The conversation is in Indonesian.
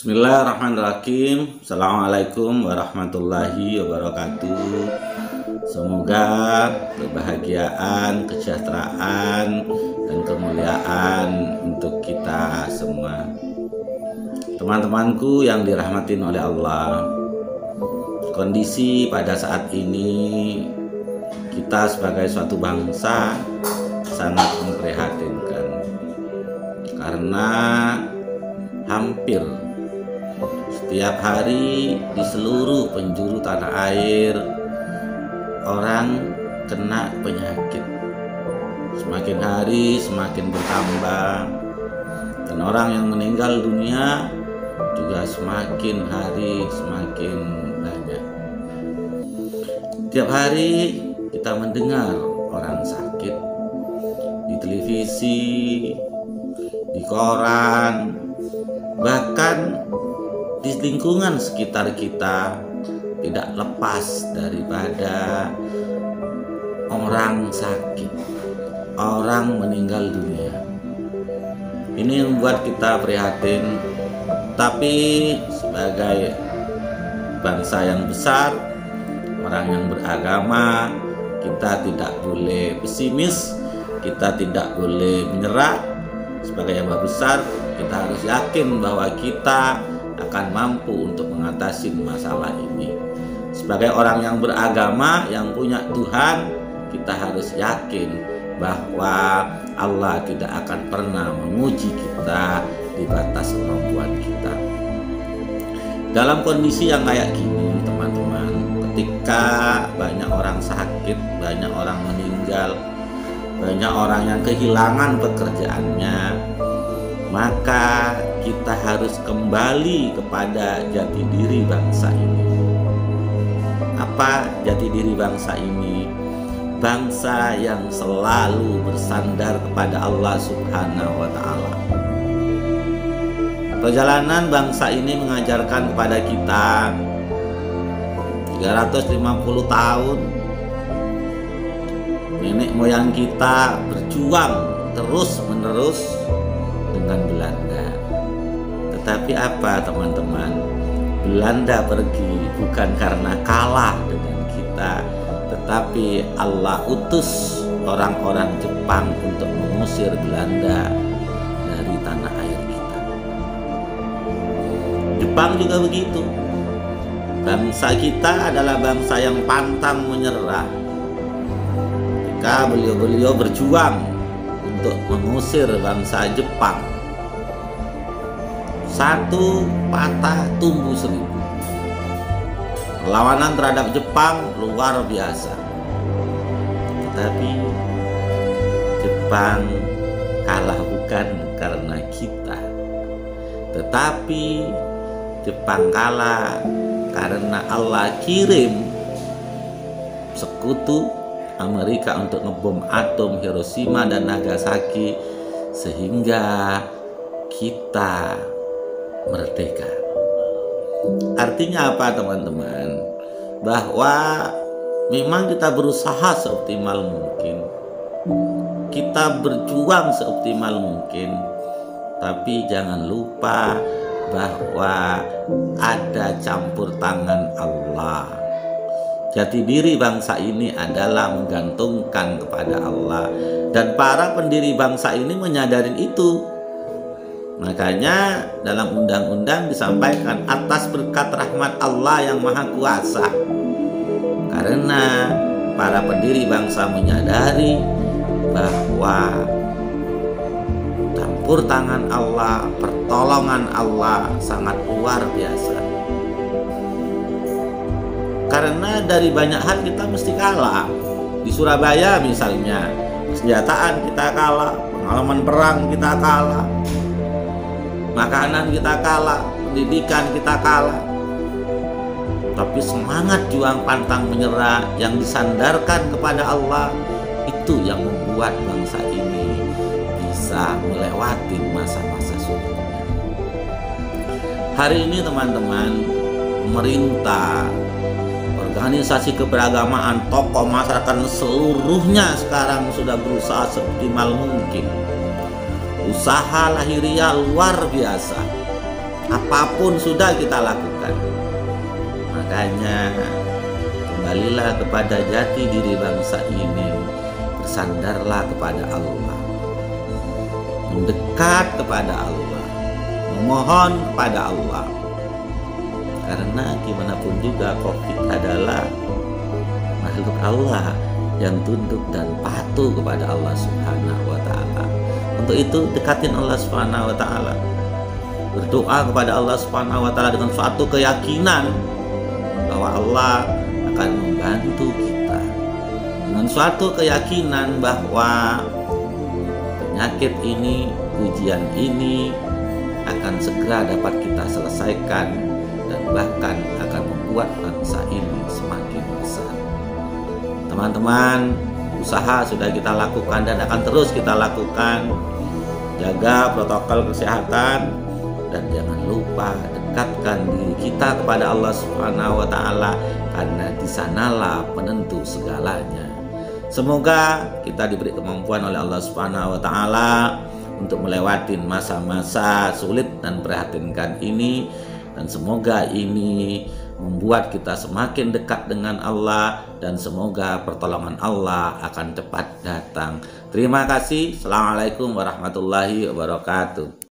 Bismillahirrahmanirrahim. Assalamualaikum warahmatullahi wabarakatuh. Semoga kebahagiaan, kesejahteraan, dan kemuliaan untuk kita semua. Teman-temanku yang dirahmatin oleh Allah, kondisi pada saat ini kita sebagai suatu bangsa sangat memprihatinkan, karena hampir setiap hari di seluruh penjuru tanah air orang kena penyakit. Semakin hari semakin bertambah, dan orang yang meninggal dunia juga semakin hari semakin banyak. Tiap hari kita mendengar orang sakit di televisi, di koran, bahkan di lingkungan sekitar kita tidak lepas daripada orang sakit, orang meninggal dunia. Ini membuat kita prihatin, tapi sebagai bangsa yang besar, orang yang beragama, kita tidak boleh pesimis, kita tidak boleh menyerah. Sebagai yang besar, kita harus yakin bahwa kita akan mampu untuk mengatasi masalah ini. Sebagai orang yang beragama, yang punya Tuhan, kita harus yakin bahwa Allah tidak akan pernah menguji kita di batas kemampuan kita. Dalam kondisi yang kayak gini, teman-teman, ketika banyak orang sakit, banyak orang meninggal, banyak orang yang kehilangan pekerjaannya, maka kita harus kembali kepada jati diri bangsa ini. Apa jati diri bangsa ini? Bangsa yang selalu bersandar kepada Allah Subhanahu wa Ta'ala. Perjalanan bangsa ini mengajarkan kepada kita 350 tahun nenek moyang kita berjuang terus-menerus dengan Belanda. Tetapi apa, teman-teman? Belanda pergi bukan karena kalah dengan kita, tetapi Allah utus orang-orang Jepang untuk mengusir Belanda dari tanah air kita. Jepang juga begitu. Bangsa kita adalah bangsa yang pantang menyerah. Ketika beliau-beliau berjuang untuk mengusir bangsa Jepang, satu patah tumbuh seribu. Perlawanan terhadap Jepang luar biasa. Tetapi Jepang kalah bukan karena kita, tetapi Jepang kalah karena Allah kirim sekutu Amerika untuk ngebom atom Hiroshima dan Nagasaki, sehingga kita merdeka. Artinya apa, teman-teman? Bahwa memang kita berusaha seoptimal mungkin, kita berjuang seoptimal mungkin, tapi jangan lupa bahwa ada campur tangan Allah. Jati diri bangsa ini adalah menggantungkan kepada Allah, dan para pendiri bangsa ini menyadari itu. Makanya dalam undang-undang disampaikan atas berkat rahmat Allah yang Maha Kuasa. Karena para pendiri bangsa menyadari bahwa campur tangan Allah, pertolongan Allah sangat luar biasa. Karena dari banyak hal kita mesti kalah. Di Surabaya misalnya, persenjataan kita kalah, pengalaman perang kita kalah, makanan kita kalah, pendidikan kita kalah. Tapi semangat juang pantang menyerah yang disandarkan kepada Allah, itu yang membuat bangsa ini bisa melewati masa-masa sulitnya. Hari ini, teman-teman, pemerintah, organisasi keberagamaan, tokoh masyarakat seluruhnya sekarang sudah berusaha seoptimal mungkin. Usaha lahiriah luar biasa Apapun sudah kita lakukan. Makanya kembalilah kepada jati diri bangsa ini, bersandarlah kepada Allah, mendekat kepada Allah, memohon kepada Allah. Karena gimana pun juga COVID adalah makhluk Allah yang tunduk dan patuh kepada Allah Subhanahu wa Ta'ala. Untuk itu dekatin Allah Subhanahu wa Ta'ala, berdoa kepada Allah Subhanahu wa Ta'ala dengan suatu keyakinan bahwa Allah akan membantu kita, dengan suatu keyakinan bahwa penyakit ini, ujian ini akan segera dapat kita selesaikan dan bahkan akan membuat bangsa ini semakin besar. Teman-teman, usaha sudah kita lakukan dan akan terus kita lakukan. Jaga protokol kesehatan dan jangan lupa dekatkan diri kita kepada Allah Subhanahu wa Ta'ala, karena di sanalah penentu segalanya. Semoga kita diberi kemampuan oleh Allah Subhanahu wa Ta'ala untuk melewati masa-masa sulit dan prihatinkan ini, dan semoga ini membuat kita semakin dekat dengan Allah, dan semoga pertolongan Allah akan cepat datang. Terima kasih. Assalamualaikum warahmatullahi wabarakatuh.